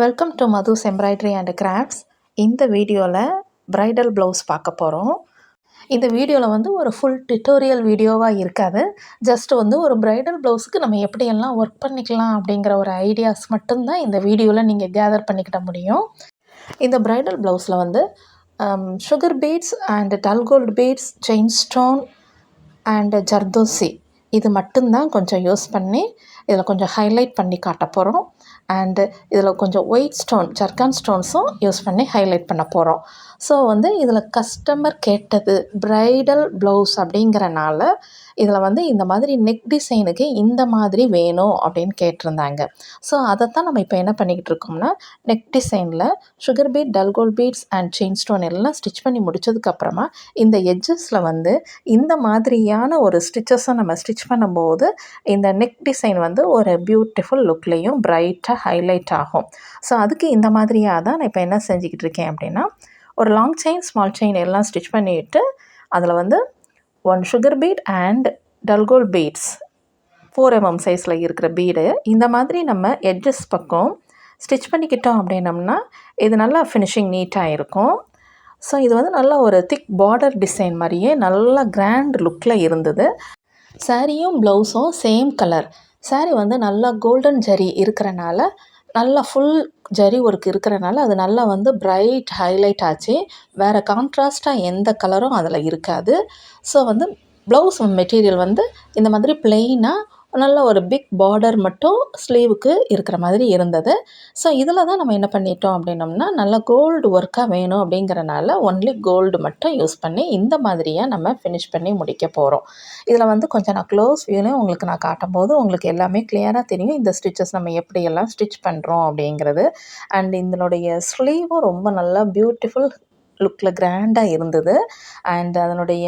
Welcome to Madhu's embroidery and crafts. இந்த வீடியோவில் bridal blouse பார்க்க போகிறோம். இந்த வீடியோவில் வந்து ஒரு ஃபுல் டியூட்டோரியல் வீடியோவாக இருக்காது. ஜஸ்ட் வந்து ஒரு ப்ரைடல் ப்ளவுஸுக்கு நம்ம எப்படியெல்லாம் ஒர்க் பண்ணிக்கலாம் அப்படிங்கிற ஒரு ஐடியாஸ் மட்டும்தான் இந்த வீடியோவில் நீங்கள் கேதர் பண்ணிக்கிட முடியும். இந்த ப்ரைடல் ப்ளவுஸில் வந்து sugar beads and dull gold beads, chain stone and zardozi இது மட்டும்தான் கொஞ்சம் யூஸ் பண்ணி இதில் கொஞ்சம் ஹைலைட் பண்ணி காட்ட போகிறோம். அண்டு இதில் கொஞ்சம் ஒயிட் ஸ்டோன், ஜர்கான் ஸ்டோன்ஸும் யூஸ் பண்ணி ஹைலைட் பண்ண போகிறோம். ஸோ வந்து இதில் கஸ்டமர் கேட்டது ப்ரைடல் ப்ளவுஸ் அப்படிங்கிறனால இதில் வந்து இந்த மாதிரி நெக் டிசைனுக்கு இந்த மாதிரி வேணும் அப்படின்னு கேட்டிருந்தாங்க. ஸோ அதைத்தான் நம்ம இப்போ என்ன பண்ணிக்கிட்டு இருக்கோம்னா, நெக் டிசைனில் sugar bead, dull gold beads and chain stone எல்லாம் ஸ்டிச் பண்ணி முடித்ததுக்கப்புறமா இந்த எட்ஜஸில் வந்து இந்த மாதிரியான ஒரு ஸ்டிச்சஸை நம்ம ஸ்டிச் பண்ணும்போது இந்த நெக் டிசைன் வந்து ஒரு பியூட்டிஃபுல் லுக்லேயும் பிரைட்டாக ஹைலைட் ஆகும். ஸோ அதுக்கு இந்த மாதிரியாக தான் நான் இப்போ என்ன செஞ்சுக்கிட்டு இருக்கேன் அப்படின்னா, ஒரு லாங் செயின், ஸ்மால் செயின் எல்லாம் ஸ்டிச் பண்ணிவிட்டு அதில் வந்து 1 sugar bead and dull gold beads 4 mm சைஸில் இருக்கிற பீடு இந்த மாதிரி நம்ம எட்ஜஸ் பக்கம் ஸ்டிச் பண்ணிக்கிட்டோம் அப்படின்னம்னா இது நல்லா ஃபினிஷிங் நீட்டாக இருக்கும். ஸோ இது வந்து நல்லா ஒரு திக் பார்டர் டிசைன் மாதிரியே நல்லா கிராண்ட் லுக்கில் இருந்தது. சாரியும் ப்ளவுஸும் சேம் கலர். சாரி வந்து நல்லா கோல்டன் ஜரி இருக்கிறனால, நல்லா ஃபுல் ஜரி ஒர்க் இருக்கிறனால அது நல்லா வந்து பிரைட் ஹைலைட் ஆச்சு. வேறு கான்ட்ராஸ்ட்டாக எந்த கலரும் அதில் இருக்காது. ஸோ வந்து ப்ளவுஸ் மெட்டீரியல் வந்து இந்த மாதிரி ப்ளெயினாக நல்ல ஒரு பிக் பார்டர் மட்டும் ஸ்லீவுக்கு இருக்கிற மாதிரி இருந்தது. ஸோ இதில் தான் நம்ம என்ன பண்ணிட்டோம் அப்படின்னோம்னா, நல்லா கோல்டு ஒர்க்காக வேணும் அப்படிங்கிறனால ஒன்லி கோல்டு மட்டும் யூஸ் பண்ணி இந்த மாதிரியாக நம்ம ஃபினிஷ் பண்ணி முடிக்க போகிறோம். இதில் வந்து கொஞ்சம் நான் க்ளோஸ் வியூலையும் உங்களுக்கு நான் காட்டும்போது உங்களுக்கு எல்லாமே கிளியராக தெரியும் இந்த ஸ்டிச்சஸ் நம்ம எப்படியெல்லாம் ஸ்டிச் பண்ணுறோம் அப்படிங்கிறது. அண்ட் இதனுடைய ஸ்லீவும் ரொம்ப நல்லா பியூட்டிஃபுல் லுக்கில் கிராண்டாக இருந்தது. அண்ட் அதனுடைய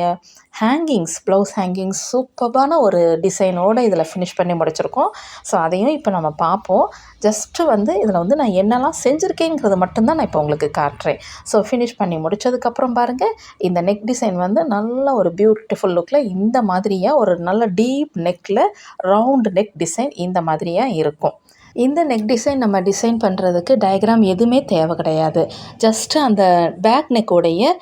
ஹேங்கிங்ஸ், ப்ளவுஸ் ஹேங்கிங்ஸ் சூப்பரான ஒரு டிசைனோடு இதில் ஃபினிஷ் பண்ணி முடிச்சிருக்கோம். ஸோ அதையும் இப்போ நம்ம பார்ப்போம். ஜஸ்ட்டு வந்து இதில் வந்து நான் என்னெல்லாம் செஞ்சுருக்கேங்கிறது மட்டும்தான் நான் இப்போ உங்களுக்கு காட்டுறேன். ஸோ ஃபினிஷ் பண்ணி முடித்ததுக்கப்புறம் பாருங்கள், இந்த நெக் டிசைன் வந்து நல்ல ஒரு பியூட்டிஃபுல் லுக்கில் இந்த மாதிரியாக ஒரு நல்ல டீப் நெக்கில் ரவுண்ட் நெக் டிசைன் இந்த மாதிரியாக இருக்கும். இந்த நெக் டிசைன் நம்ம டிசைன் பண்ணுறதுக்கு டயக்ராம் எதுவுமே தேவை கிடையாது. ஜஸ்ட்டு அந்த பேக் நெக்கோடைய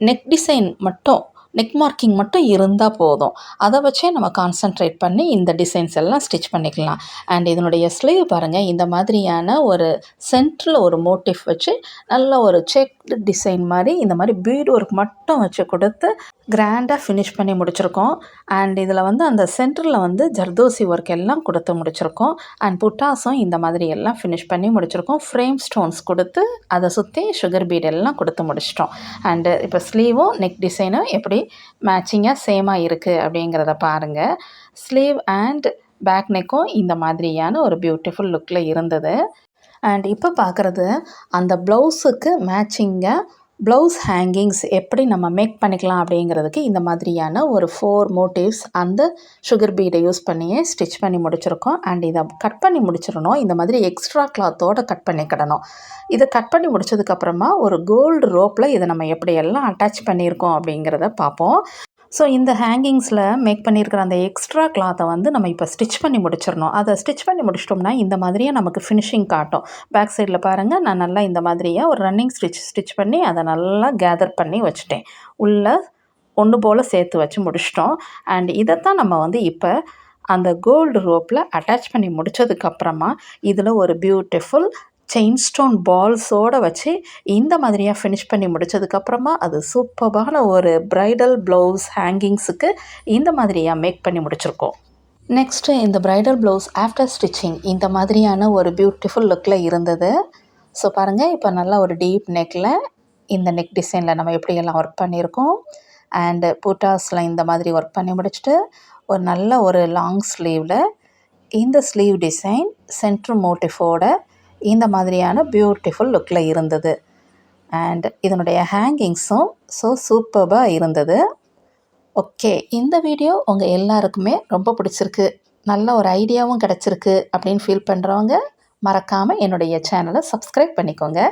நெக் டிசைன் மட்டும், நெக் மார்க்கிங் மட்டும் இருந்தால் போதும். அதை வச்சே நம்ம கான்சன்ட்ரேட் பண்ணி இந்த டிசைன்ஸ் எல்லாம் ஸ்டிச் பண்ணிக்கலாம். அண்ட் இதனுடைய ஸ்லீவ் பாருங்கள், இந்த மாதிரியான ஒரு சென்டரில் ஒரு மோட்டிஃப் வச்சு நல்ல ஒரு செக்டு டிசைன் மாதிரி இந்த மாதிரி பீட் ஒர்க் மட்டும் வச்சு கொடுத்து கிராண்டாக ஃபினிஷ் பண்ணி முடிச்சிருக்கோம். அண்ட் இதில் வந்து அந்த சென்டரில் வந்து ஜர்தோசி ஒர்க் எல்லாம் கொடுத்து முடிச்சிருக்கோம். அண்ட் புட்டாஸும் இந்த மாதிரி எல்லாம் ஃபினிஷ் பண்ணி முடிச்சிருக்கோம். ஃப்ரேம் ஸ்டோன்ஸ் கொடுத்து அதை சுற்றி சுகர் பீட் எல்லாம் கொடுத்து முடிச்சிட்டோம். அண்டு இப்போ ஸ்லீவும் நெக் டிசைனும் எப்படி மேட்சிங்காக சேமாக இருக்குது அப்படிங்கிறத பாருங்கள். ஸ்லீவ் அண்ட் பேக் நெக்கும் இந்த மாதிரியான ஒரு பியூட்டிஃபுல் லுக்கில் இருந்தது. அண்ட் இப்போ பார்க்குறது அந்த ப்ளவுஸுக்கு மேட்சிங்காக ப்ளவுஸ் ஹேங்கிங்ஸ் எப்படி நம்ம மேக் பண்ணிக்கலாம் அப்படிங்கிறதுக்கு இந்த மாதிரியான ஒரு 4 மோட்டிவ்ஸ் அந்த சுகர் பீடை யூஸ் பண்ணியே ஸ்டிச் பண்ணி முடிச்சிருக்கோம். அண்ட் இதை கட் பண்ணி முடிச்சிடணும். இந்த மாதிரி எக்ஸ்ட்ரா கிளாத்தோடு கட் பண்ணிக்கிடணும். இதை கட் பண்ணி முடிச்சதுக்கப்புறமா ஒரு கோல்டு ரோப்பில் இதை நம்ம எப்படியெல்லாம் அட்டாச் பண்ணியிருக்கோம் அப்படிங்கிறத பார்ப்போம். ஸோ இந்த ஹேங்கிங்ஸில் மேக் பண்ணியிருக்கிற அந்த எக்ஸ்ட்ரா கிளாத்தை வந்து நம்ம இப்போ ஸ்டிச் பண்ணி முடிச்சிடணும். அதை ஸ்டிச் பண்ணி முடிச்சிட்டோம்னா இந்த மாதிரியே நமக்கு ஃபினிஷிங் காட்டும். பேக் சைடில் பாருங்கள், நான் நல்லா இந்த மாதிரியாக ஒரு ரன்னிங் ஸ்டிச் பண்ணி அதை நல்லா கேதர் பண்ணி வச்சுட்டேன். உள்ளே ஒன்று போல் சேர்த்து வச்சு முடிச்சிட்டோம். அண்ட் இதைத்தான் நம்ம வந்து இப்போ அந்த கோல்டு ரோப்பில் அட்டாச் பண்ணி முடித்ததுக்கப்புறமா இதில் ஒரு பியூட்டிஃபுல் செயின் ஸ்டோன் பால்ஸோடு வச்சு இந்த மாதிரியாக ஃபினிஷ் பண்ணி முடித்ததுக்கப்புறமா அது சூப்பரான ஒரு ப்ரைடல் ப்ளவுஸ் ஹேங்கிங்ஸுக்கு இந்த மாதிரியாக மேக் பண்ணி முடிச்சிருக்கோம். நெக்ஸ்ட்டு இந்த ப்ரைடல் ப்ளவுஸ் ஆஃப்டர் ஸ்டிச்சிங் இந்த மாதிரியான ஒரு பியூட்டிஃபுல் லுக்கில் இருந்தது. ஸோ பாருங்கள், இப்போ நல்லா ஒரு டீப் நெக்கில் இந்த நெக் டிசைனில் நம்ம எப்படியெல்லாம் ஒர்க் பண்ணியிருக்கோம். அண்டு புட்டாஸில் இந்த மாதிரி ஒர்க் பண்ணி முடிச்சுட்டு ஒரு நல்ல ஒரு லாங் ஸ்லீவில் இந்த ஸ்லீவ் டிசைன் சென்ட்ரு மோட்டிஃபோட இந்த மாதிரியான பியூட்டிஃபுல் லுக்கில் இருந்தது. அண்ட் இதனுடைய ஹேங்கிங்ஸும் சூப்பராக இருந்தது. ஓகே, இந்த வீடியோ உங்கள் எல்லாருக்குமே ரொம்ப பிடிச்சிருக்கு, நல்ல ஒரு ஐடியாவும் கிடச்சிருக்கு அப்படின்னு ஃபீல் பண்ணுறவங்க மறக்காமல் என்னுடைய சேனலை சப்ஸ்கிரைப் பண்ணிக்கோங்க.